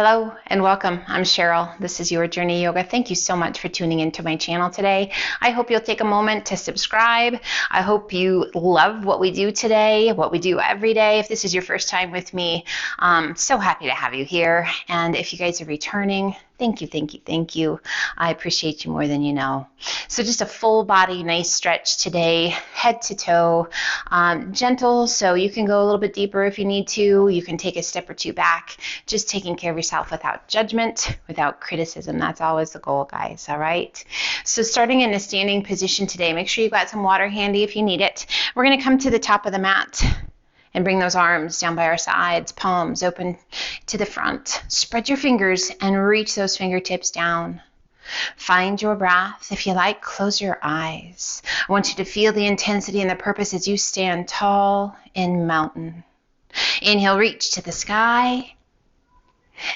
Hello and welcome. I'm Cheryl. This is Your Journey Yoga. Thank you so much for tuning into my channel today. I hope you'll take a moment to subscribe. I hope you love what we do today, what we do every day. If this is your first time with me, I'm so happy to have you here. And if you guys are returning, thank you, thank you, thank you. I appreciate you more than you know. So just a full body, nice stretch today, head to toe, gentle, so you can go a little bit deeper if you need to. You can take a step or two back, just taking care of yourself without judgment, without criticism. That's always the goal, guys, all right? So starting in a standing position today, make sure you've got some water handy if you need it. We're gonna come to the top of the mat and bring those arms down by our sides, palms open to the front. Spread your fingers and reach those fingertips down. Find your breath. If you like, close your eyes. I want you to feel the intensity and the purpose as you stand tall in mountain. Inhale, reach to the sky.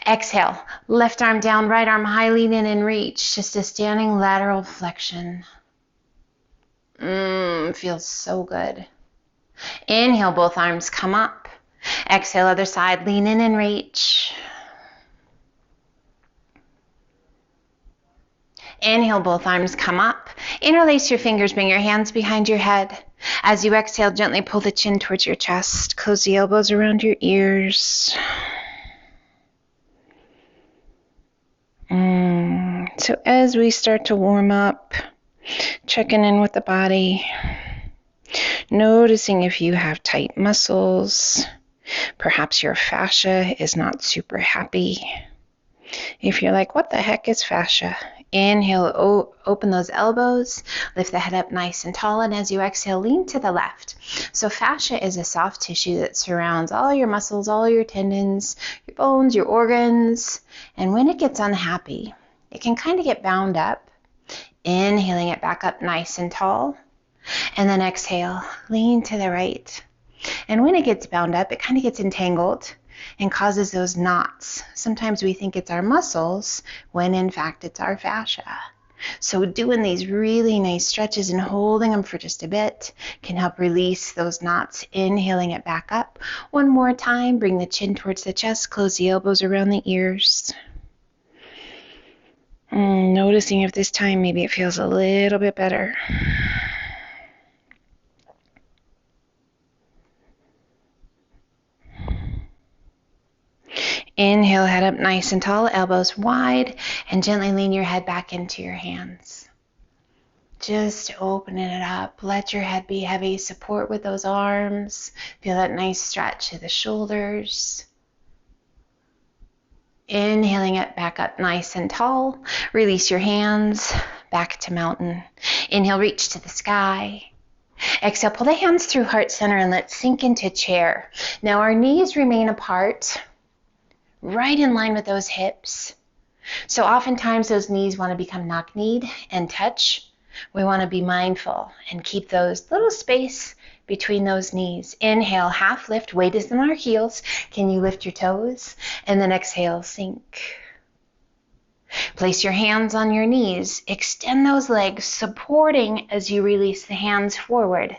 Exhale, left arm down, right arm high, lean in and reach. Just a standing lateral flexion. Feels so good. Inhale, both arms come up. Exhale, other side, lean in and reach. Inhale, both arms come up. Interlace your fingers, bring your hands behind your head. As you exhale, gently pull the chin towards your chest. Close the elbows around your ears. So as we start to warm up, checking in with the body, noticing if you have tight muscles, perhaps your fascia is not super happy. If you're like, what the heck is fascia? Inhale, open those elbows, lift the head up nice and tall, and as you exhale, lean to the left. So fascia is a soft tissue that surrounds all your muscles, all your tendons, your bones, your organs, and when it gets unhappy, it can kind of get bound up. Inhaling it back up nice and tall, and then exhale, lean to the right. And when it gets bound up, it kind of gets entangled and causes those knots. Sometimes we think it's our muscles when in fact it's our fascia. So doing these really nice stretches and holding them for just a bit can help release those knots. Inhaling it back up. One more time, bring the chin towards the chest, close the elbows around the ears. Noticing if this time maybe it feels a little bit better. Inhale, head up nice and tall, elbows wide, and gently lean your head back into your hands. Just opening it up. Let your head be heavy. Support with those arms. Feel that nice stretch to the shoulders. Inhaling it back up nice and tall. Release your hands back to mountain. Inhale, reach to the sky. Exhale, pull the hands through heart center and let's sink into chair. Now our knees remain apart, right in line with those hips. So oftentimes those knees want to become knock-kneed and touch. We want to be mindful and keep those little space between those knees. Inhale, half lift, weight is in our heels. Can you lift your toes? And then exhale, sink. Place your hands on your knees. Extend those legs, supporting as you release the hands forward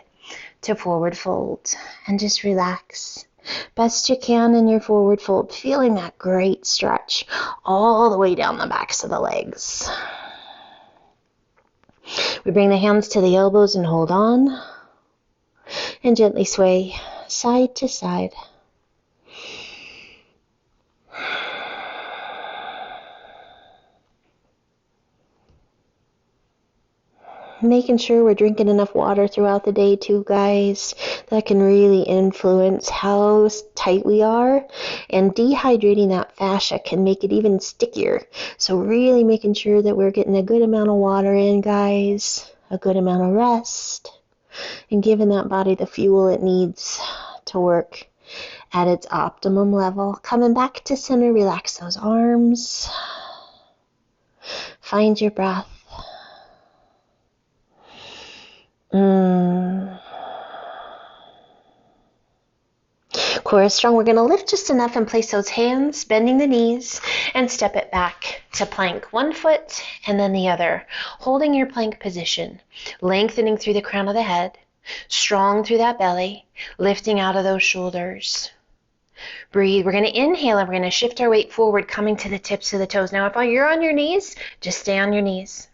to forward fold. And just relax. Best you can in your forward fold, feeling that great stretch all the way down the backs of the legs. We bring the hands to the elbows and hold on, and gently sway side to side. Making sure we're drinking enough water throughout the day too, guys. That can really influence how tight we are, and dehydrating that fascia can make it even stickier. So really making sure that we're getting a good amount of water in, guys, a good amount of rest, and giving that body the fuel it needs to work at its optimum level. Coming back to center, relax those arms. Find your breath. Core is strong. We're going to lift just enough and place those hands, bending the knees, and step it back to plank. One foot and then the other. Holding your plank position, lengthening through the crown of the head, strong through that belly, lifting out of those shoulders. Breathe. We're going to inhale and we're going to shift our weight forward, coming to the tips of the toes. Now, if you're on your knees, just stay on your knees.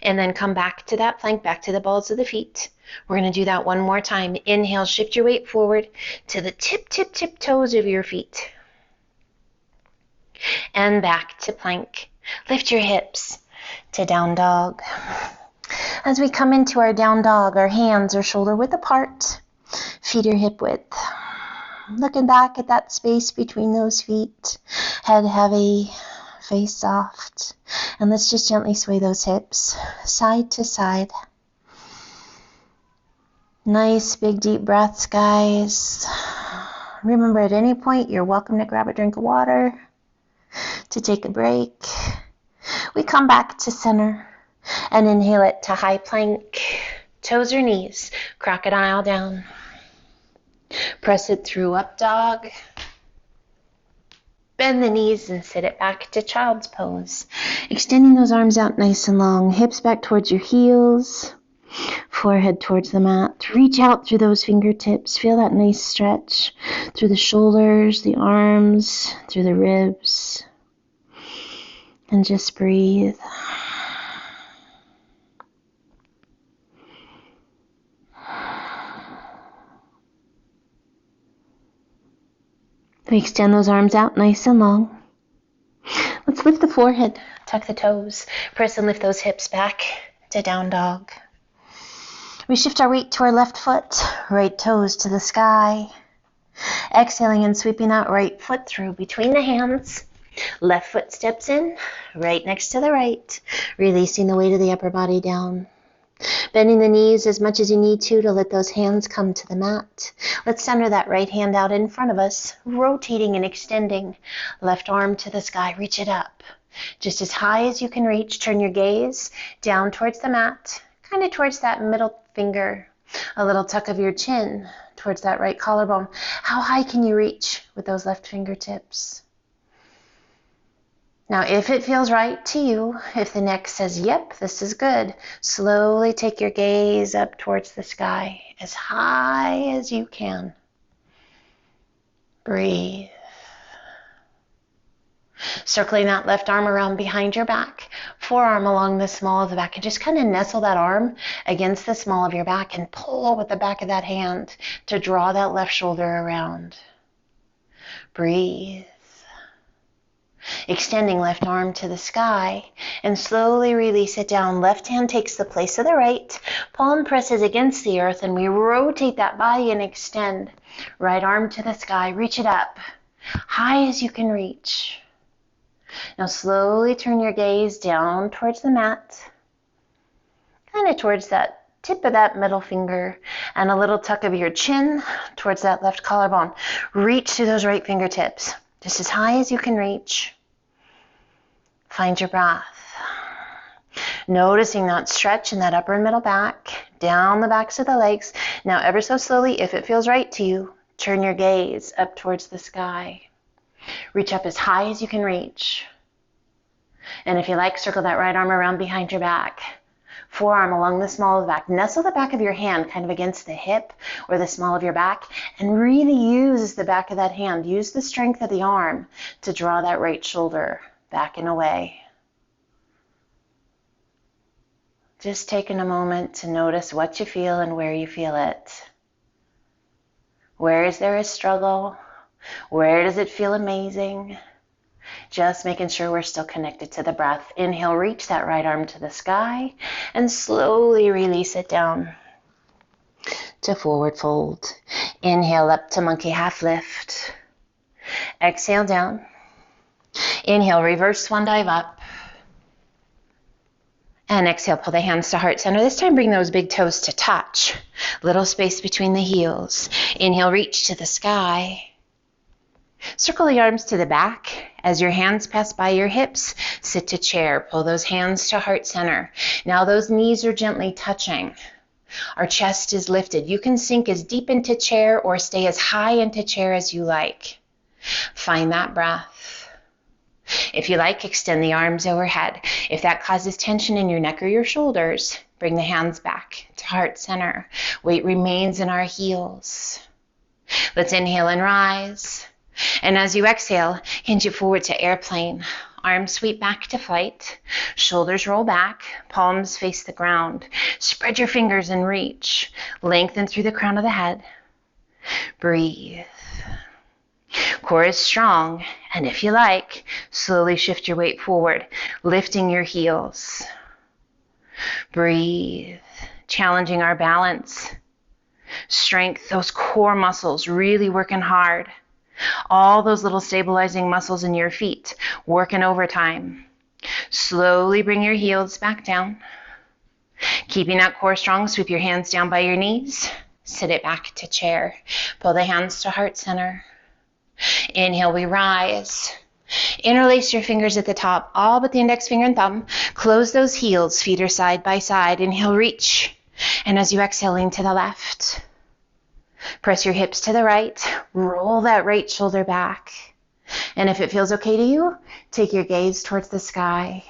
And then come back to that plank, back to the balls of the feet. We're going to do that one more time. Inhale, shift your weight forward to the tip toes of your feet. And back to plank. Lift your hips to down dog. As we come into our down dog, our hands are shoulder width apart, feet are hip width. Looking back at that space between those feet, head heavy, face soft. And let's just gently sway those hips side to side. Nice big deep breaths, guys. Remember, at any point, you're welcome to grab a drink of water, to take a break. We come back to center and inhale it to high plank, toes or knees, crocodile down. Press it through up dog. Bend the knees and sit it back to child's pose. Extending those arms out nice and long, hips back towards your heels, forehead towards the mat. Reach out through those fingertips. Feel that nice stretch through the shoulders, the arms, through the ribs. And just breathe. We extend those arms out nice and long. Let's lift the forehead, tuck the toes, press and lift those hips back to down dog. We shift our weight to our left foot, right toes to the sky. Exhaling and sweeping that right foot through between the hands. Left foot steps in, right next to the right, releasing the weight of the upper body down. Bending the knees as much as you need to let those hands come to the mat. Let's center that right hand out in front of us, rotating and extending. Left arm to the sky, reach it up. Just as high as you can reach, turn your gaze down towards the mat, kind of towards that middle finger. A little tuck of your chin towards that right collarbone. How high can you reach with those left fingertips? Now, if it feels right to you, if the neck says, yep, this is good, slowly take your gaze up towards the sky, as high as you can. Breathe. Circling that left arm around behind your back, forearm along the small of the back, and just kind of nestle that arm against the small of your back and pull with the back of that hand to draw that left shoulder around. Breathe. Extending left arm to the sky and slowly release it down. Left hand takes the place of the right. Palm presses against the earth and we rotate that body and extend. Right arm to the sky. Reach it up. High as you can reach. Now slowly turn your gaze down towards the mat. Kind of towards that tip of that middle finger and a little tuck of your chin towards that left collarbone. Reach through those right fingertips. Just as high as you can reach. Find your breath. Noticing that stretch in that upper and middle back, down the backs of the legs. Now ever so slowly, if it feels right to you, turn your gaze up towards the sky. Reach up as high as you can reach. And if you like, circle that right arm around behind your back. Forearm along the small of the back. Nestle the back of your hand kind of against the hip or the small of your back and really use the back of that hand. Use the strength of the arm to draw that right shoulder back and away. Just taking a moment to notice what you feel and where you feel it. Where is there a struggle? Where does it feel amazing? Just making sure we're still connected to the breath. Inhale, reach that right arm to the sky and slowly release it down to forward fold. Inhale up to monkey half lift. Exhale down. Inhale, reverse swan dive up. And exhale, pull the hands to heart center. This time bring those big toes to touch. Little space between the heels. Inhale, reach to the sky. Circle the arms to the back. As your hands pass by your hips, sit to chair. Pull those hands to heart center. Now those knees are gently touching. Our chest is lifted. You can sink as deep into chair or stay as high into chair as you like. Find that breath. If you like, extend the arms overhead. If that causes tension in your neck or your shoulders, bring the hands back to heart center. Weight remains in our heels. Let's inhale and rise. And as you exhale, hinge it forward to airplane. Arms sweep back to flight. Shoulders roll back. Palms face the ground. Spread your fingers and reach. Lengthen through the crown of the head. Breathe. Core is strong, and if you like, slowly shift your weight forward, lifting your heels. Breathe, challenging our balance. Strength, those core muscles really working hard. All those little stabilizing muscles in your feet working overtime. Slowly bring your heels back down. Keeping that core strong, sweep your hands down by your knees. Sit it back to chair. Pull the hands to heart center. Inhale, we rise. Interlace your fingers at the top, all but the index finger and thumb. Close those heels, feet are side by side. Inhale, reach. And as you exhale, lean to the left. Press your hips to the right. Roll that right shoulder back. And if it feels okay to you, take your gaze towards the sky.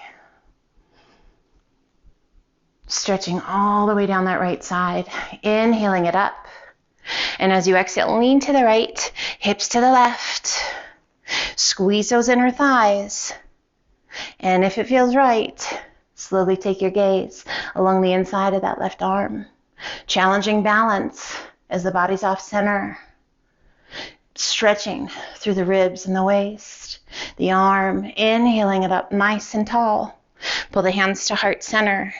Stretching all the way down that right side. Inhaling it up. And as you exhale, lean to the right, hips to the left. Squeeze those inner thighs. And if it feels right, slowly take your gaze along the inside of that left arm. Challenging balance as the body's off center. Stretching through the ribs and the waist. The arm, inhaling it up nice and tall. Pull the hands to heart center.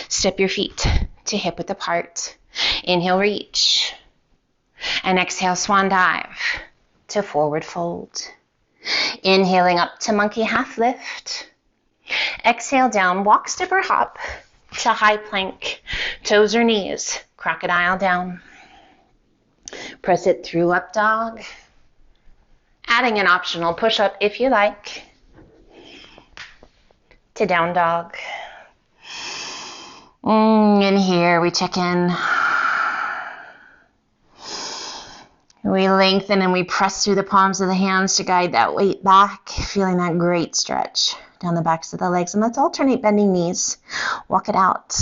Step your feet to hip width apart. Inhale, reach. And exhale, swan dive to forward fold. Inhaling up to monkey half lift. Exhale down, walk, step, or hop to high plank. Toes or knees, crocodile down. Press it through up dog. Adding an optional push-up if you like. To down dog. And here we check in. We lengthen and we press through the palms of the hands to guide that weight back, feeling that great stretch down the backs of the legs. And let's alternate bending knees. Walk it out.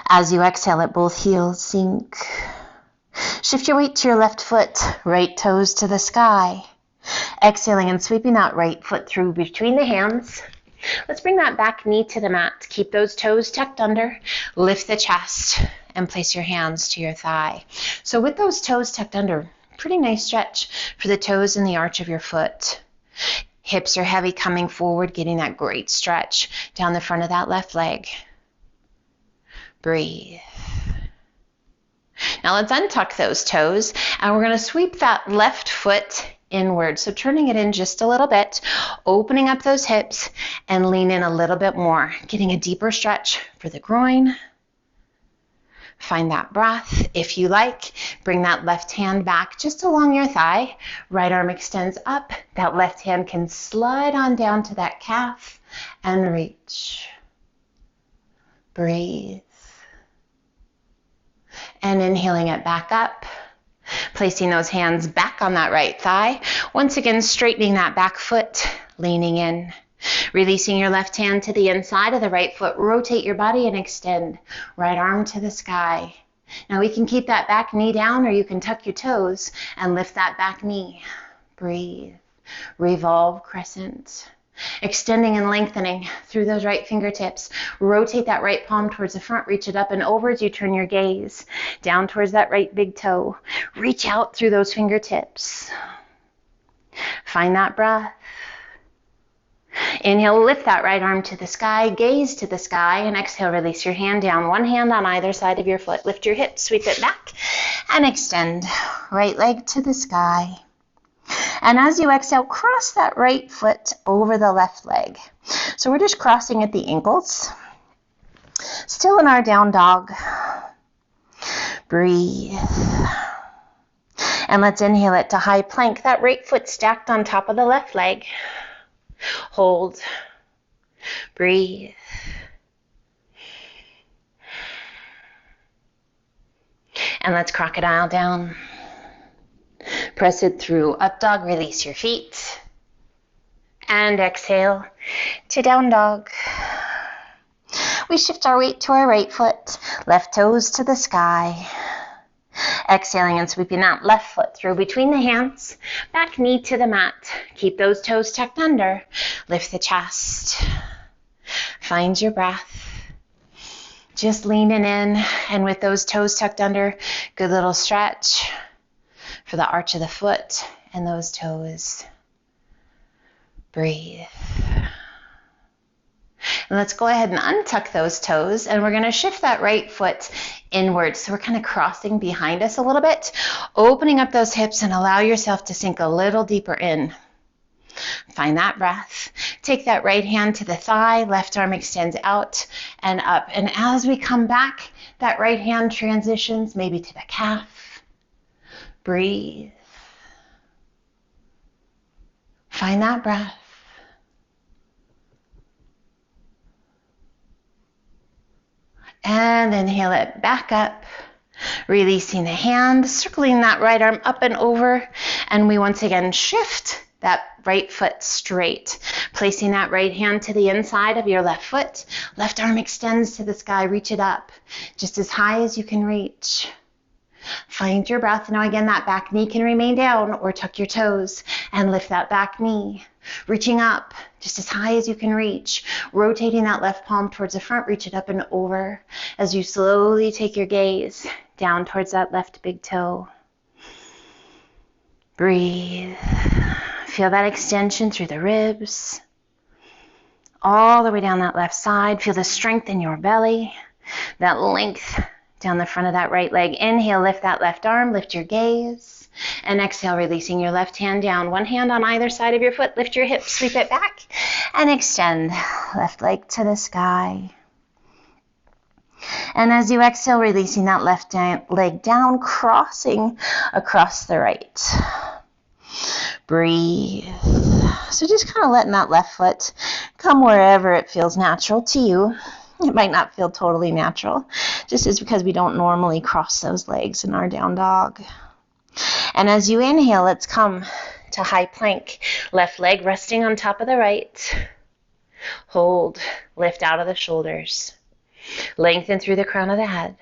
As you exhale, let both heels sink. Shift your weight to your left foot, right toes to the sky. Exhaling and sweeping that right foot through between the hands. Let's bring that back knee to the mat. Keep those toes tucked under. Lift the chest and place your hands to your thigh. So with those toes tucked under, pretty nice stretch for the toes and the arch of your foot. Hips are heavy coming forward, getting that great stretch down the front of that left leg. Breathe. Now let's untuck those toes and we're going to sweep that left foot inward. So turning it in just a little bit, opening up those hips and lean in a little bit more, getting a deeper stretch for the groin. Find that breath. If you like, bring that left hand back just along your thigh. Right arm extends up. That left hand can slide on down to that calf and reach. Breathe. And inhaling it back up. Placing those hands back on that right thigh. Once again, straightening that back foot, leaning in. Releasing your left hand to the inside of the right foot. Rotate your body and extend. Right arm to the sky. Now we can keep that back knee down or you can tuck your toes and lift that back knee. Breathe. Revolve crescent. Extending and lengthening through those right fingertips. Rotate that right palm towards the front. Reach it up and over as you turn your gaze down towards that right big toe. Reach out through those fingertips. Find that breath. Inhale, lift that right arm to the sky, gaze to the sky, and exhale, release your hand down. One hand on either side of your foot. Lift your hips, sweep it back, and extend. Right leg to the sky. And as you exhale, cross that right foot over the left leg. So we're just crossing at the ankles. Still in our down dog. Breathe. And let's inhale it to high plank. That right foot stacked on top of the left leg. Hold. Breathe. And let's crocodile down. Press it through up dog, release your feet. And exhale to down dog. We shift our weight to our right foot, left toes to the sky. Exhaling and sweeping that left foot through between the hands, back knee to the mat. Keep those toes tucked under. Lift the chest. Find your breath. Just leaning in, and with those toes tucked under, good little stretch for the arch of the foot and those toes. Breathe. And let's go ahead and untuck those toes, and we're going to shift that right foot inward. So we're kind of crossing behind us a little bit, opening up those hips and allow yourself to sink a little deeper in. Find that breath. Take that right hand to the thigh, left arm extends out and up. And as we come back, that right hand transitions maybe to the calf. Breathe. Find that breath. And inhale it back up, releasing the hand, circling that right arm up and over. And we once again shift that right foot straight, placing that right hand to the inside of your left foot. Left arm extends to the sky, reach it up, just as high as you can reach. Find your breath. Now again, that back knee can remain down, or tuck your toes and lift that back knee. Reaching up just as high as you can reach. Rotating that left palm towards the front, reach it up and over as you slowly take your gaze down towards that left big toe. Breathe. Feel that extension through the ribs. All the way down that left side. Feel the strength in your belly. That length down the front of that right leg. Inhale, lift that left arm, lift your gaze. And exhale, releasing your left hand down. One hand on either side of your foot. Lift your hips, sweep it back. And extend. Left leg to the sky. And as you exhale, releasing that left leg down, crossing across the right. Breathe. So just kind of letting that left foot come wherever it feels natural to you. It might not feel totally natural, just as because we don't normally cross those legs in our down dog. And as you inhale, let's come to high plank. Left leg resting on top of the right. Hold. Lift out of the shoulders. Lengthen through the crown of the head.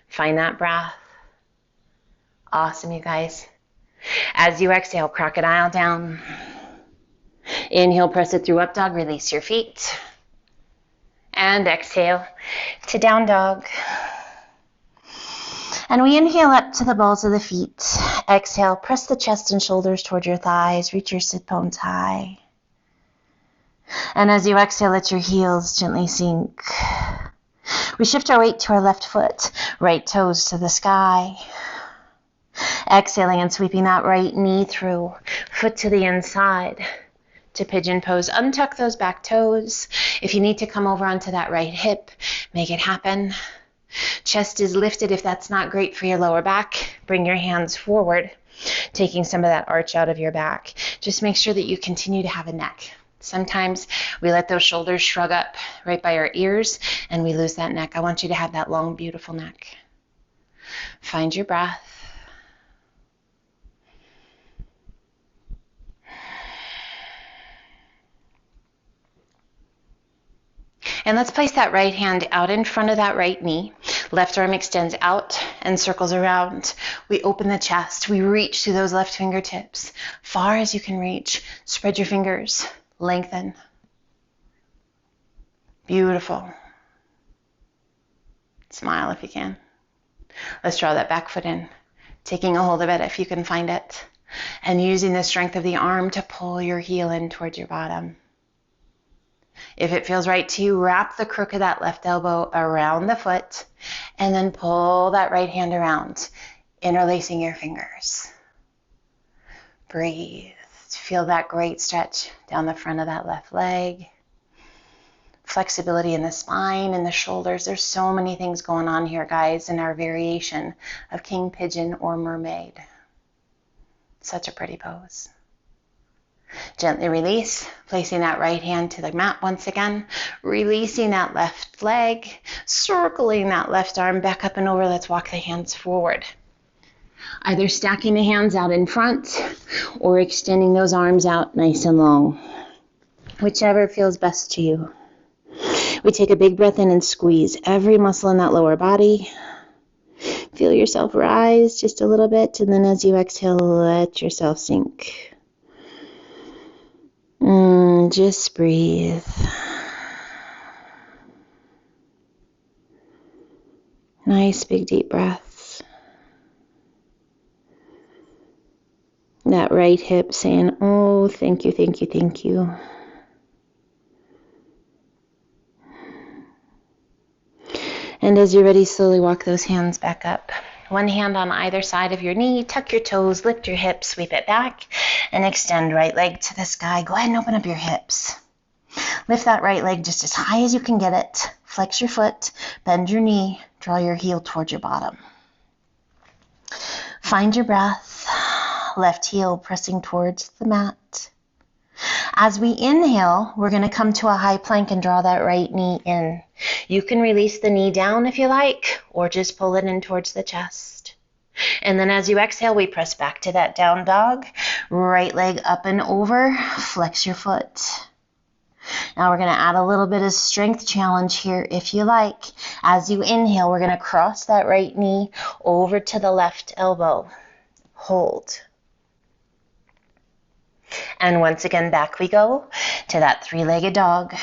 Find that breath. Awesome, you guys. As you exhale, crocodile down. Inhale, press it through up dog. Release your feet. And exhale to down dog. And we inhale up to the balls of the feet. Exhale, press the chest and shoulders toward your thighs. Reach your sit bones high. And as you exhale, let your heels gently sink. We shift our weight to our left foot. Right toes to the sky. Exhaling and sweeping that right knee through. Foot to the inside. To pigeon pose. Untuck those back toes. If you need to come over onto that right hip, make it happen. Chest is lifted if that's not great for your lower back. Bring your hands forward, taking some of that arch out of your back. Just make sure that you continue to have a neck. Sometimes we let those shoulders shrug up right by our ears and we lose that neck. I want you to have that long, beautiful neck. Find your breath. And let's place that right hand out in front of that right knee. Left arm extends out and circles around. We open the chest. We reach through those left fingertips. Far as you can reach. Spread your fingers. Lengthen. Beautiful. Smile if you can. Let's draw that back foot in. Taking a hold of it if you can find it. And using the strength of the arm to pull your heel in towards your bottom. If it feels right to you, wrap the crook of that left elbow around the foot and then pull that right hand around, interlacing your fingers. Breathe. Feel that great stretch down the front of that left leg. Flexibility in the spine and the shoulders. There's so many things going on here, guys, in our variation of king pigeon or mermaid. Such a pretty pose. Gently release, placing that right hand to the mat once again, releasing that left leg, circling that left arm back up and over. Let's walk the hands forward. Either stacking the hands out in front or extending those arms out nice and long. Whichever feels best to you. We take a big breath in and squeeze every muscle in that lower body. Feel yourself rise just a little bit, and then as you exhale, let yourself sink. Just breathe. Nice big deep breaths. That right hip saying, oh, thank you, thank you, thank you. And as you're ready, slowly walk those hands back up. One hand on either side of your knee, tuck your toes, lift your hips, sweep it back, and extend right leg to the sky. Go ahead and open up your hips. Lift that right leg just as high as you can get it. Flex your foot, bend your knee, draw your heel towards your bottom. Find your breath, left heel pressing towards the mat. As we inhale, we're going to come to a high plank and draw that right knee in. You can release the knee down if you like, or just pull it in towards the chest. And then as you exhale, we press back to that down dog. Right leg up and over, flex your foot. Now we're going to add a little bit of strength challenge here if you like. As you inhale, we're going to cross that right knee over to the left elbow. Hold. And once again, back we go to that three-legged dog.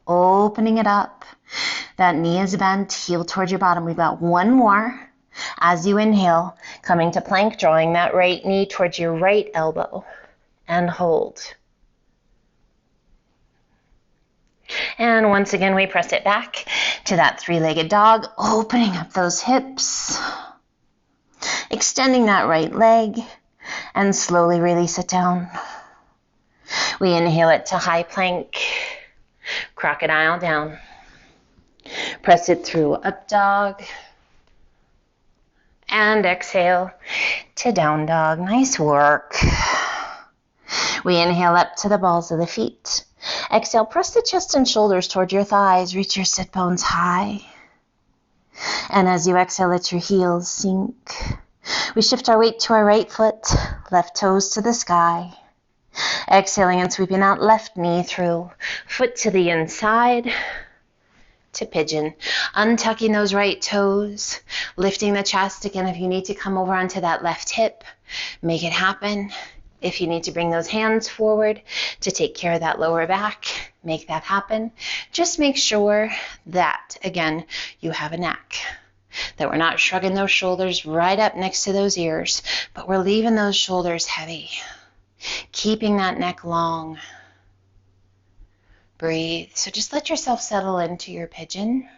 Opening it up. That knee is bent, heel towards your bottom. We've got one more. As you inhale, coming to plank, drawing that right knee towards your right elbow. And hold. And once again, we press it back to that three-legged dog, opening up those hips. Extending that right leg, and slowly release it down. We inhale it to high plank, crocodile down. Press it through up dog. And exhale to down dog. Nice work. We inhale up to the balls of the feet. Exhale, press the chest and shoulders toward your thighs. Reach your sit bones high. And as you exhale, let your heels sink. We shift our weight to our right foot, left toes to the sky. Exhaling and sweeping that left knee through. Foot to the inside to pigeon. Untucking those right toes. Lifting the chest again if you need to come over onto that left hip. Make it happen. If you need to bring those hands forward to take care of that lower back, make that happen. Just make sure that, again, you have a neck. That we're not shrugging those shoulders right up next to those ears, but we're leaving those shoulders heavy. Keeping that neck long. Breathe. So just let yourself settle into your pigeon.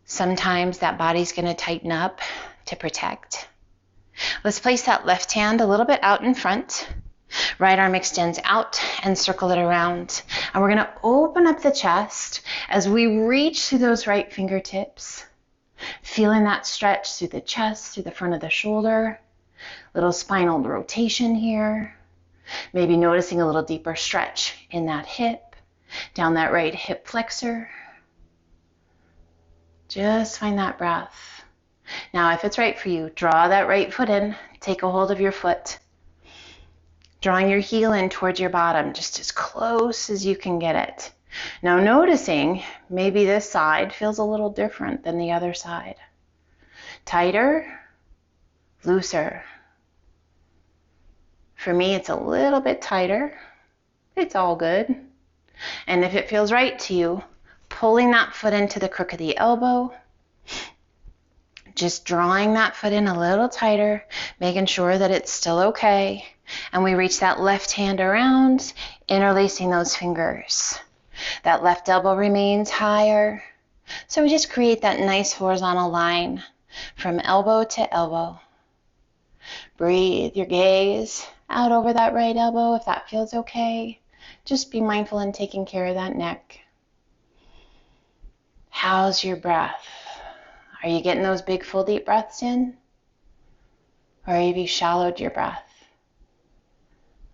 Sometimes that body's going to tighten up to protect. Let's place that left hand a little bit out in front. Right arm extends out and circle it around. And we're going to open up the chest as we reach through those right fingertips. Feeling that stretch through the chest, through the front of the shoulder. Little spinal rotation here. Maybe noticing a little deeper stretch in that hip, down that right hip flexor. Just find that breath. Now, if it's right for you, draw that right foot in, take a hold of your foot. Drawing your heel in towards your bottom, just as close as you can get it. Now noticing, maybe this side feels a little different than the other side. Tighter, looser. For me, it's a little bit tighter. It's all good. And if it feels right to you, pulling that foot into the crook of the elbow, just drawing that foot in a little tighter, making sure that it's still okay. And we reach that left hand around, interlacing those fingers. That left elbow remains higher. So we just create that nice horizontal line from elbow to elbow. Breathe your gaze out over that right elbow if that feels okay. Just be mindful in taking care of that neck. How's your breath? Are you getting those big full deep breaths in? Or have you shallowed your breath?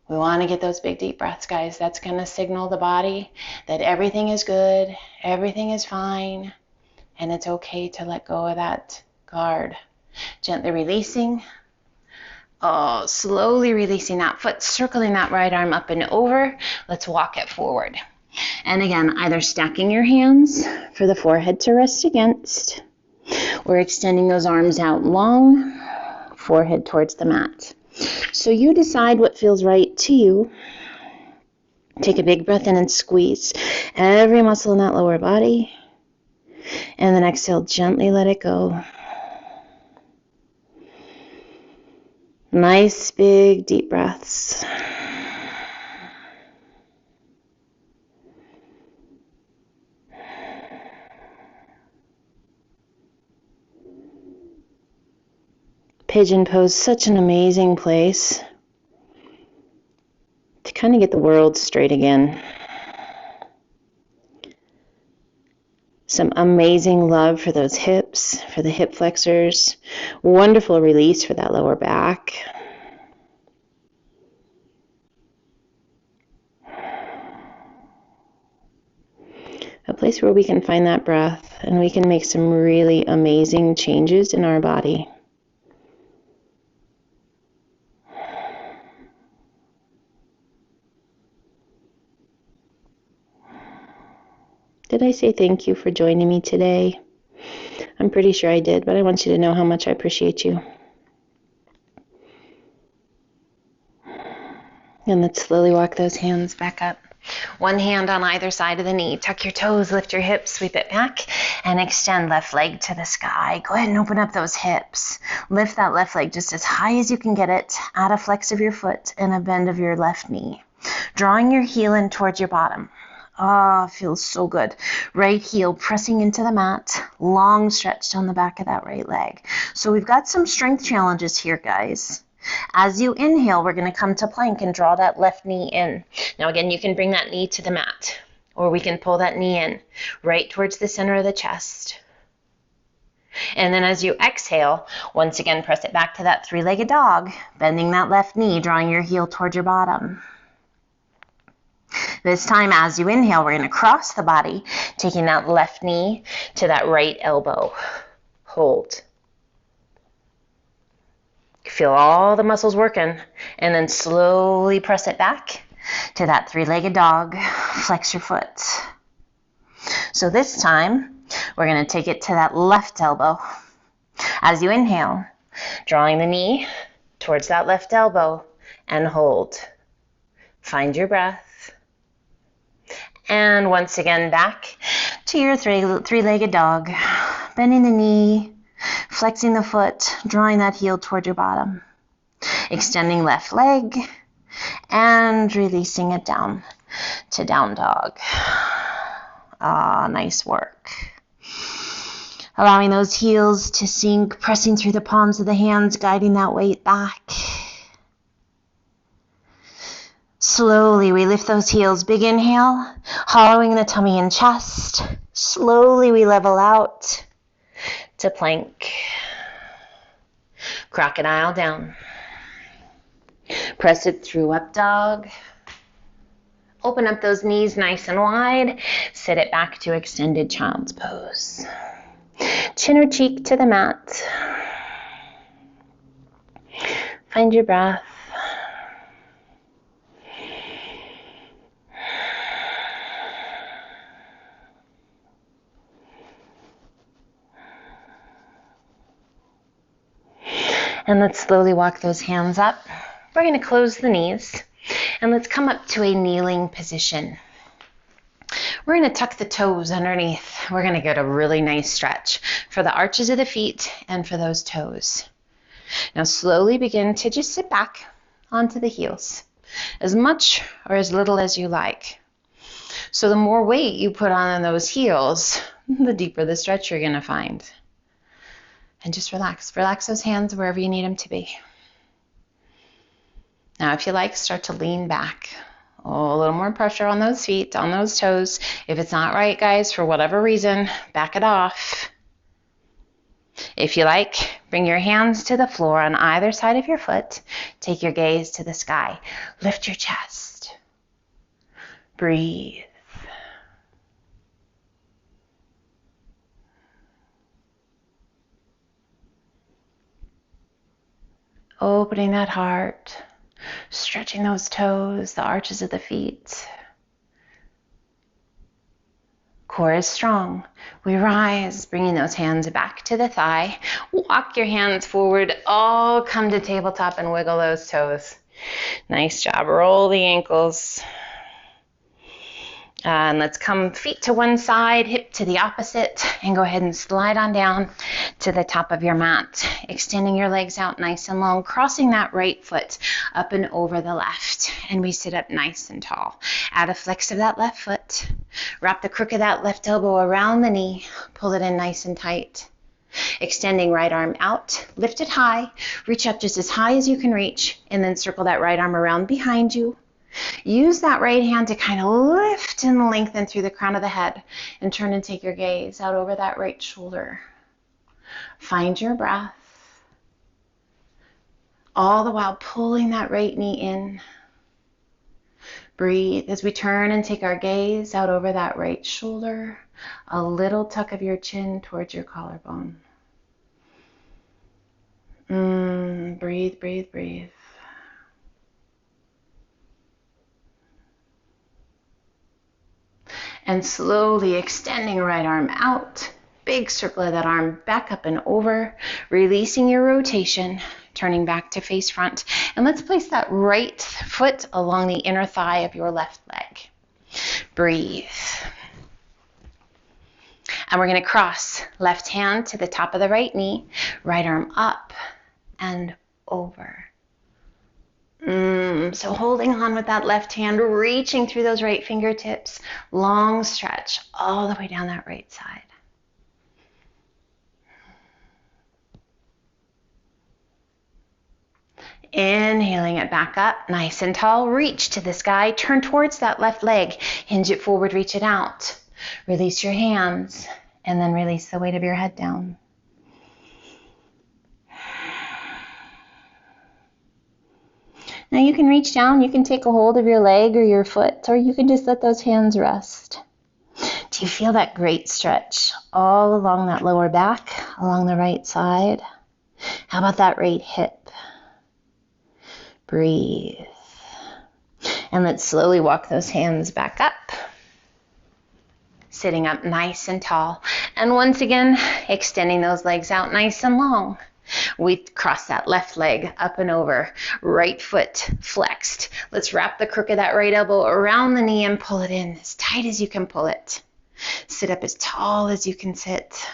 We want to get those big deep breaths, guys. That's going to signal the body that everything is good, everything is fine, and it's okay to let go of that guard Gently releasing. Oh, slowly releasing that foot, circling that right arm up and over. Let's walk it forward. And again, either stacking your hands for the forehead to rest against, or extending those arms out long, forehead towards the mat. So you decide what feels right to you. Take a big breath in and squeeze every muscle in that lower body. And then exhale, gently let it go. Nice big deep breaths. Pigeon pose, such an amazing place to kind of get the world straight again. Some amazing love for those hips, for the hip flexors. Wonderful release for that lower back. A place where we can find that breath and we can make some really amazing changes in our body. Did I say thank you for joining me today? I'm pretty sure I did, but I want you to know how much I appreciate you. And let's slowly walk those hands back up. One hand on either side of the knee. Tuck your toes, lift your hips, sweep it back, and extend left leg to the sky. Go ahead and open up those hips. Lift that left leg just as high as you can get it. Add a flex of your foot and a bend of your left knee. Drawing your heel in towards your bottom. Ah, feels so good. Right heel pressing into the mat. Long stretch down the back of that right leg. So we've got some strength challenges here, guys. As you inhale, we're going to come to plank and draw that left knee in. Now again, you can bring that knee to the mat, or we can pull that knee in right towards the center of the chest. And then as you exhale, once again, press it back to that three-legged dog, bending that left knee, drawing your heel towards your bottom. This time, as you inhale, we're going to cross the body, taking that left knee to that right elbow. Hold. Feel all the muscles working, and then slowly press it back to that three-legged dog. Flex your foot. So this time, we're going to take it to that left elbow. As you inhale, drawing the knee towards that left elbow, and hold. Find your breath. And once again, back to your three-legged dog. Bending the knee, flexing the foot, drawing that heel toward your bottom. Extending left leg, and releasing it down to down dog. Ah, nice work. Allowing those heels to sink, pressing through the palms of the hands, guiding that weight back. Slowly, we lift those heels. Big inhale, hollowing the tummy and chest. Slowly, we level out to plank. Crocodile down. Press it through up dog. Open up those knees nice and wide. Sit it back to extended child's pose. Chin or cheek to the mat. Find your breath. And let's slowly walk those hands up. We're going to close the knees. And let's come up to a kneeling position. We're going to tuck the toes underneath. We're going to get a really nice stretch for the arches of the feet and for those toes. Now slowly begin to just sit back onto the heels. As much or as little as you like. So the more weight you put on those heels, the deeper the stretch you're going to find. And just relax. Relax those hands wherever you need them to be. Now, if you like, start to lean back. Oh, a little more pressure on those feet, on those toes. If it's not right, guys, for whatever reason, back it off. If you like, bring your hands to the floor on either side of your foot. Take your gaze to the sky. Lift your chest. Breathe. Opening that heart, stretching those toes, the arches of the feet. Core is strong. We rise, bringing those hands back to the thigh. Walk your hands forward. All come to tabletop and wiggle those toes. Nice job. Roll the ankles. And let's come feet to one side, hip to the opposite, and go ahead and slide on down to the top of your mat. Extending your legs out nice and long, crossing that right foot up and over the left. And we sit up nice and tall. Add a flex of that left foot. Wrap the crook of that left elbow around the knee. Pull it in nice and tight. Extending right arm out, lift it high, reach up just as high as you can reach, and then circle that right arm around behind you. Use that right hand to kind of lift and lengthen through the crown of the head and turn and take your gaze out over that right shoulder. Find your breath, all the while pulling that right knee in. Breathe as we turn and take our gaze out over that right shoulder, a little tuck of your chin towards your collarbone. Breathe, breathe, breathe. And slowly extending right arm out, big circle of that arm back up and over, releasing your rotation, turning back to face front. And let's place that right foot along the inner thigh of your left leg. Breathe. And we're going to cross left hand to the top of the right knee, right arm up and over. So holding on with that left hand, reaching through those right fingertips, long stretch all the way down that right side. Inhaling it back up, nice and tall, reach to the sky, turn towards that left leg, hinge it forward, reach it out. Release your hands, and then release the weight of your head down. Now you can reach down, you can take a hold of your leg or your foot, or you can just let those hands rest. Do you feel that great stretch all along that lower back, along the right side? How about that right hip? Breathe. And let's slowly walk those hands back up. Sitting up nice and tall. And once again, extending those legs out nice and long. We cross that left leg up and over, right foot flexed. Let's wrap the crook of that right elbow around the knee and pull it in as tight as you can pull it. Sit up as tall as you can sit.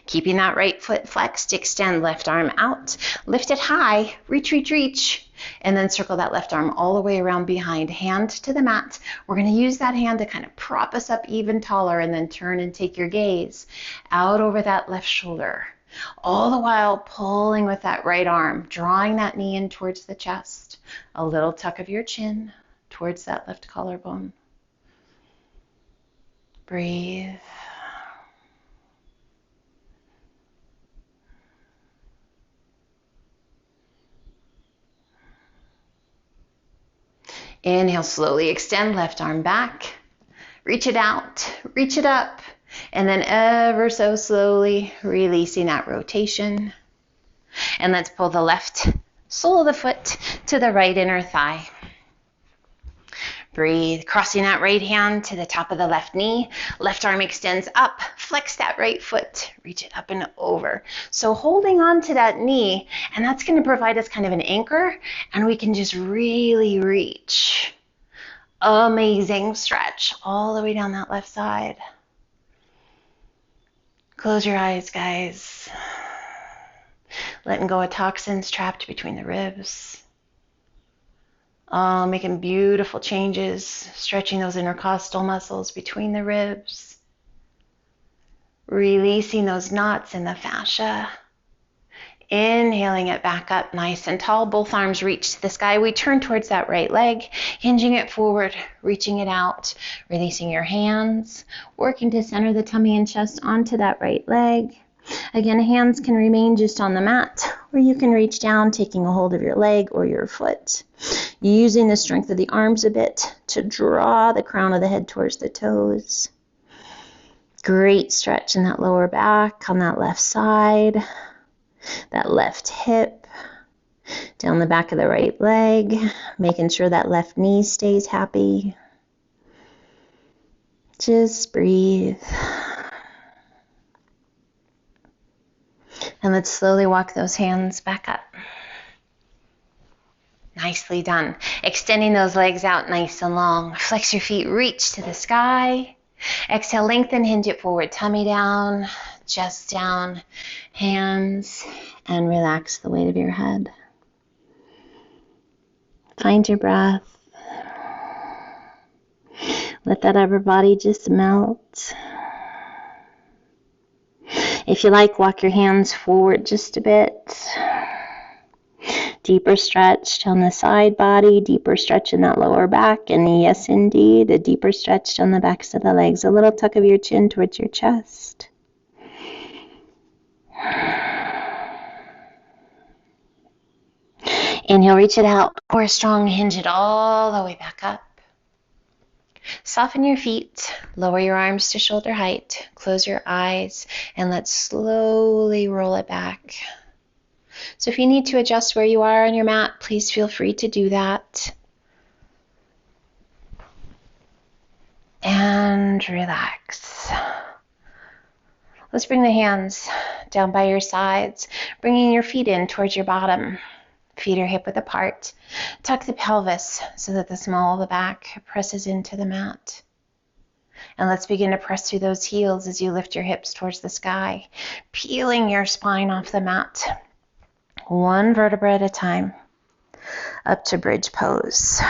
Keeping that right foot flexed, extend left arm out, lift it high, reach, reach, reach, and then circle that left arm all the way around behind, hand to the mat. We're going to use that hand to kind of prop us up even taller and then turn and take your gaze out over that left shoulder. All the while pulling with that right arm, drawing that knee in towards the chest. A little tuck of your chin towards that left collarbone. Breathe. Inhale, slowly extend left arm back. Reach it out, reach it up. And then ever so slowly releasing that rotation. And let's pull the left sole of the foot to the right inner thigh. Breathe, crossing that right hand to the top of the left knee. Left arm extends up, flex that right foot, reach it up and over. So holding on to that knee, and that's going to provide us kind of an anchor, and we can just really reach. Amazing stretch all the way down that left side. Close your eyes, guys. Letting go of toxins trapped between the ribs. Making beautiful changes, stretching those intercostal muscles between the ribs. Releasing those knots in the fascia. Inhaling it back up nice and tall. Both arms reach to the sky. We turn towards that right leg, hinging it forward, reaching it out, releasing your hands, working to center the tummy and chest onto that right leg. Again, hands can remain just on the mat, or you can reach down, taking a hold of your leg or your foot, using the strength of the arms a bit to draw the crown of the head towards the toes. Great stretch in that lower back on that left side. That left hip, Down the back of the right leg, making sure that left knee stays happy. Just breathe. And let's slowly walk those hands back up. Nicely done. Extending those legs out nice and long. Flex your feet, reach to the sky. Exhale, lengthen, hinge it forward. Tummy down, chest down, hands, and relax the weight of your head. Find your breath. Let that upper body just melt. If you like, walk your hands forward just a bit. Deeper stretch on the side body, deeper stretch in that lower back, and yes, indeed, a deeper stretch on the backs of the legs. A little tuck of your chin towards your chest. Inhale, reach it out, core strong, hinge it all the way back up. Soften your feet, lower your arms to shoulder height, close your eyes, and let's slowly roll it back. So if you need to adjust where you are on your mat, please feel free to do that. And relax. Let's bring the hands down by your sides, bringing your feet in towards your bottom. Feet are hip width apart. Tuck the pelvis so that the small of the back presses into the mat. And let's begin to press through those heels as you lift your hips towards the sky, peeling your spine off the mat. One vertebra at a time. Up to bridge pose.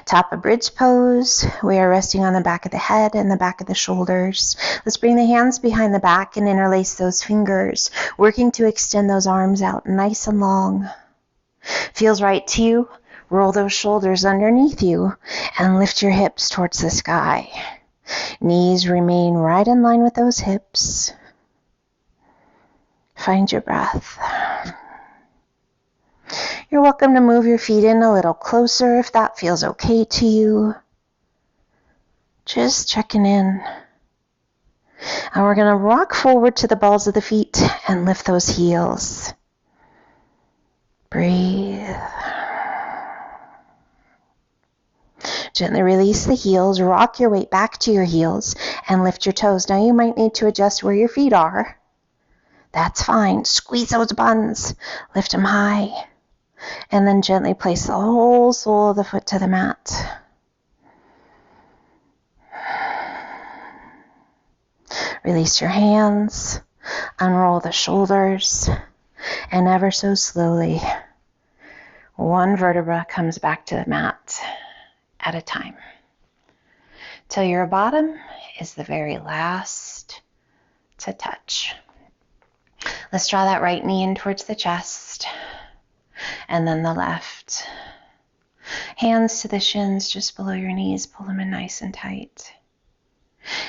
Top of bridge pose, we are resting on the back of the head and the back of the shoulders. Let's bring the hands behind the back and interlace those fingers, working to extend those arms out nice and long. Feels right to you? Roll those shoulders underneath you and lift your hips towards the sky. Knees remain right in line with those hips. Find your breath. You're welcome to move your feet in a little closer if that feels okay to you. Just checking in. And we're going to rock forward to the balls of the feet and lift those heels. Breathe. Gently release the heels, rock your weight back to your heels, and lift your toes. Now you might need to adjust where your feet are. That's fine. Squeeze those buns. Lift them high. And then gently place the whole sole of the foot to the mat. Release your hands. Unroll the shoulders. And ever so slowly, one vertebra comes back to the mat at a time. Till your bottom is the very last to touch. Let's draw that right knee in towards the chest. And then the left. Hands to the shins just below your knees. Pull them in nice and tight.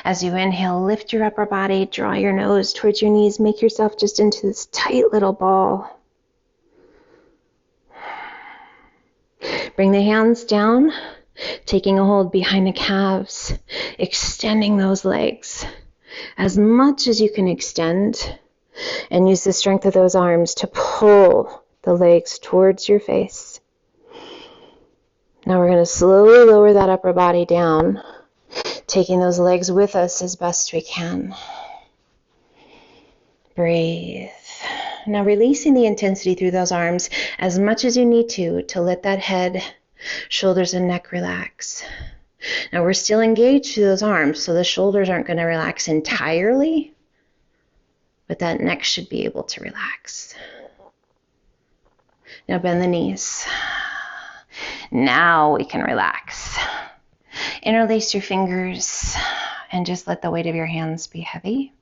As you inhale, lift your upper body. Draw your nose towards your knees. Make yourself just into this tight little ball. Bring the hands down, taking a hold behind the calves, extending those legs as much as you can extend, and use the strength of those arms to pull the legs towards your face. Now we're going to slowly lower that upper body down, taking those legs with us as best we can. Breathe. Now releasing the intensity through those arms as much as you need to let that head, shoulders, and neck relax. Now we're still engaged through those arms, so the shoulders aren't going to relax entirely, but that neck should be able to relax. Now bend the knees. Now we can relax. Interlace your fingers and just let the weight of your hands be heavy.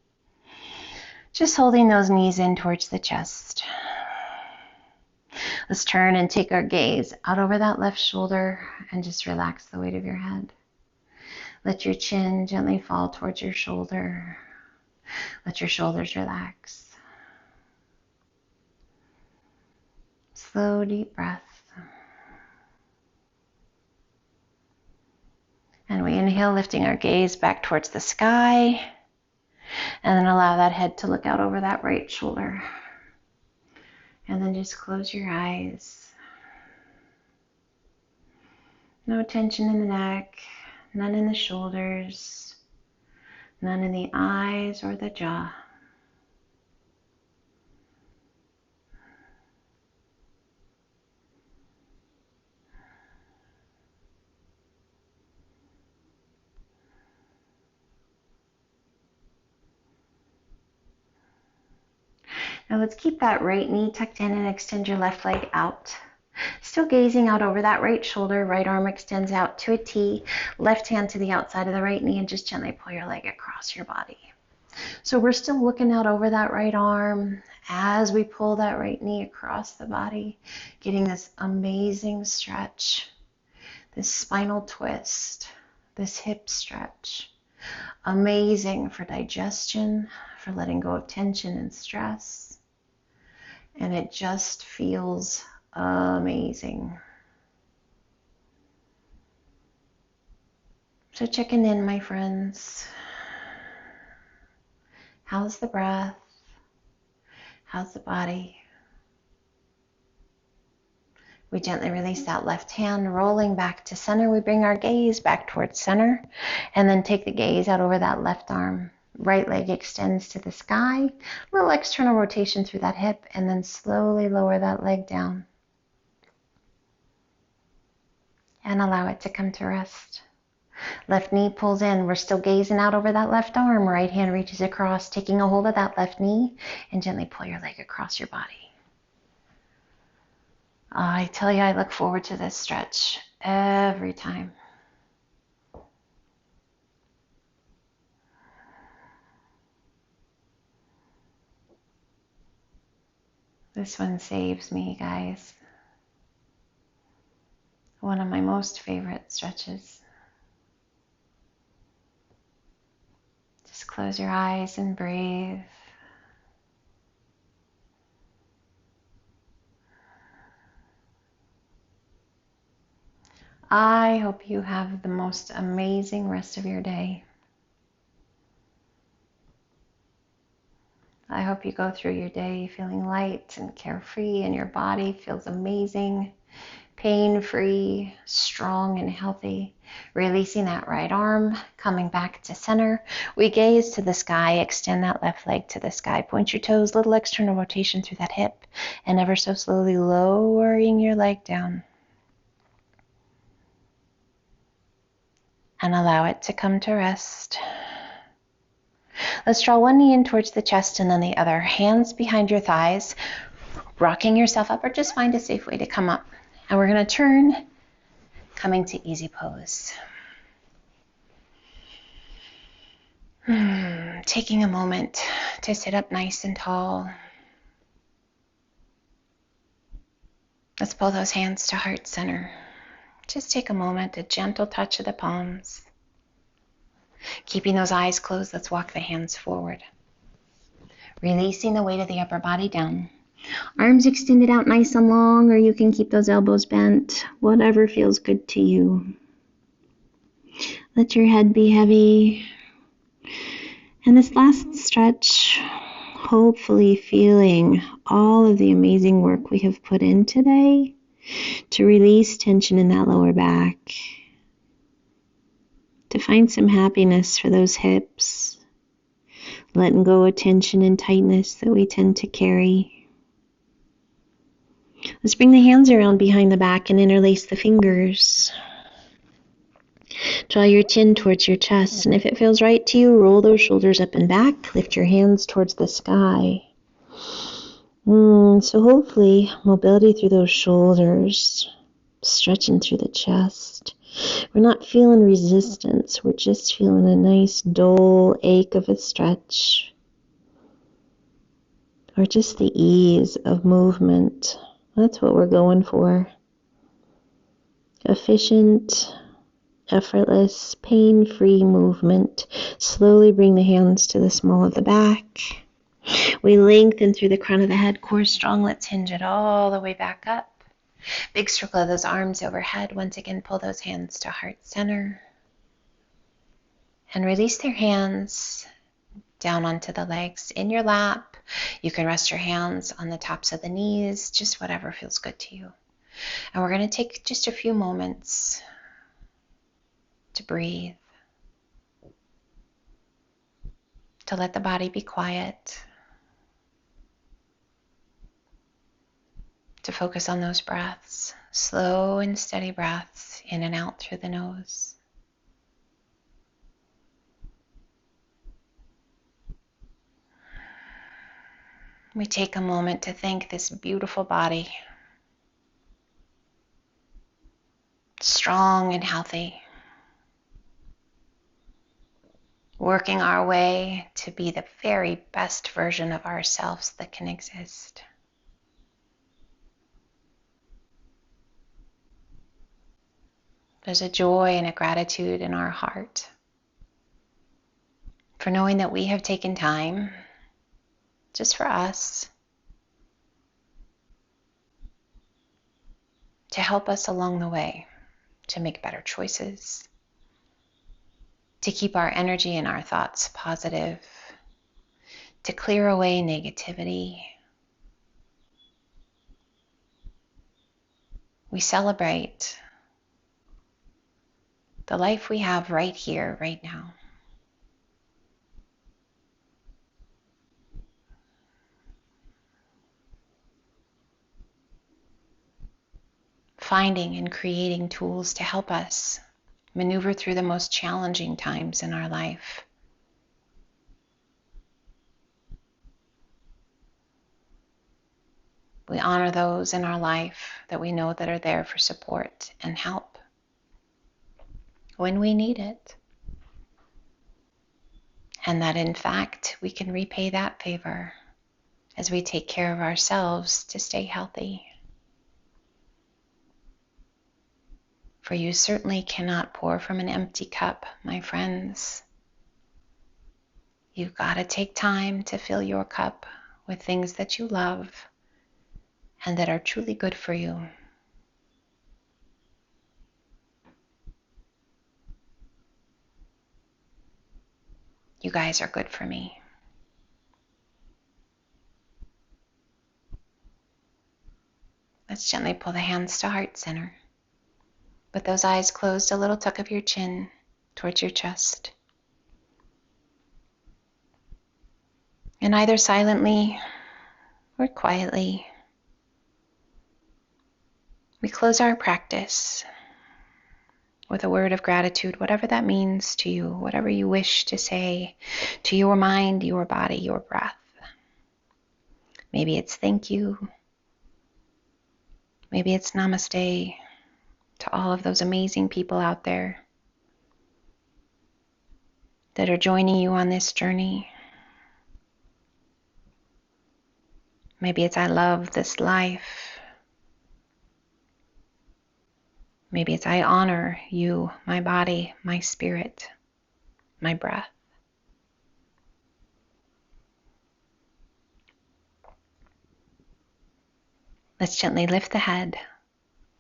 Just holding those knees in towards the chest. Let's turn and take our gaze out over that left shoulder and just relax the weight of your head. Let your chin gently fall towards your shoulder. Let your shoulders relax. Slow, deep breath. And we inhale, lifting our gaze back towards the sky. And then allow that head to look out over that right shoulder. And then just close your eyes. No tension in the neck, none in the shoulders, none in the eyes or the jaw. Now let's keep that right knee tucked in and extend your left leg out. Still gazing out over that right shoulder, right arm extends out to a T, left hand to the outside of the right knee, and just gently pull your leg across your body. So we're still looking out over that right arm as we pull that right knee across the body, getting this amazing stretch, this spinal twist, this hip stretch. Amazing for digestion, for letting go of tension and stress. And it just feels amazing. So checking in, my friends. How's the breath? How's the body? We gently release that left hand, rolling back to center. We bring our gaze back towards center, and then take the gaze out over that left arm. Right leg extends to the sky. Little external rotation through that hip, and then slowly lower that leg down. And allow it to come to rest. Left knee pulls in. We're still gazing out over that left arm. Right hand reaches across, taking a hold of that left knee, and gently pull your leg across your body. I tell you, I look forward to this stretch every time. This one saves me, guys. One of my most favorite stretches. Just close your eyes and breathe. I hope you have the most amazing rest of your day. I hope you go through your day feeling light and carefree, and your body feels amazing, pain-free, strong and healthy. Releasing that right arm, coming back to center. We gaze to the sky, extend that left leg to the sky. Point your toes, little external rotation through that hip, and ever so slowly lowering your leg down. And allow it to come to rest. Let's draw one knee in towards the chest and then the other. Hands behind your thighs, rocking yourself up, or just find a safe way to come up. And we're going to turn, coming to easy pose. Taking a moment to sit up nice and tall. Let's pull those hands to heart center. Just take a moment, a gentle touch of the palms. Keeping those eyes closed, let's walk the hands forward. Releasing the weight of the upper body down. Arms extended out nice and long, or you can keep those elbows bent, whatever feels good to you. Let your head be heavy. And this last stretch, hopefully feeling all of the amazing work we have put in today to release tension in that lower back, to find some happiness for those hips, letting go of tension and tightness that we tend to carry. Let's bring the hands around behind the back and interlace the fingers. Draw your chin towards your chest, and if it feels right to you, roll those shoulders up and back. Lift your hands towards the sky. So hopefully, mobility through those shoulders, stretching through the chest. We're not feeling resistance. We're just feeling a nice dull ache of a stretch. Or just the ease of movement. That's what we're going for. Efficient, effortless, pain-free movement. Slowly bring the hands to the small of the back. We lengthen through the crown of the head, core strong. Let's hinge it all the way back up. Big circle of those arms overhead. Once again, pull those hands to heart center. And release their hands down onto the legs in your lap. You can rest your hands on the tops of the knees, just whatever feels good to you. And we're going to take just a few moments to breathe, to let the body be quiet, to focus on those breaths, slow and steady breaths in and out through the nose. We take a moment to thank this beautiful body, strong and healthy, working our way to be the very best version of ourselves that can exist. There's a joy and a gratitude in our heart for knowing that we have taken time just for us to help us along the way to make better choices, to keep our energy and our thoughts positive, to clear away negativity. We celebrate the life we have right here, right now. Finding and creating tools to help us maneuver through the most challenging times in our life. We honor those in our life that we know that are there for support and help when we need it. And that in fact, we can repay that favor as we take care of ourselves to stay healthy. For you certainly cannot pour from an empty cup, my friends. You've got to take time to fill your cup with things that you love and that are truly good for you. You guys are good for me. Let's gently pull the hands to heart center. With those eyes closed, a little tuck of your chin towards your chest. And either silently or quietly, we close our practice with a word of gratitude, whatever that means to you, whatever you wish to say to your mind, your body, your breath. Maybe it's thank you. Maybe it's namaste to all of those amazing people out there that are joining you on this journey. Maybe it's I love this life. Maybe it's I honor you, my body, my spirit, my breath. Let's gently lift the head.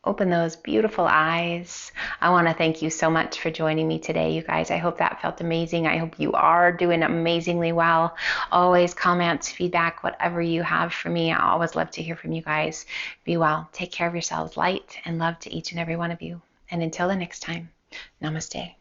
Open those beautiful eyes. I want to thank you so much for joining me today, you guys. I hope that felt amazing. I hope you are doing amazingly well. Always comments, feedback, whatever you have for me. I always love to hear from you guys. Be well. Take care of yourselves. Light and love to each and every one of you. And until the next time, namaste.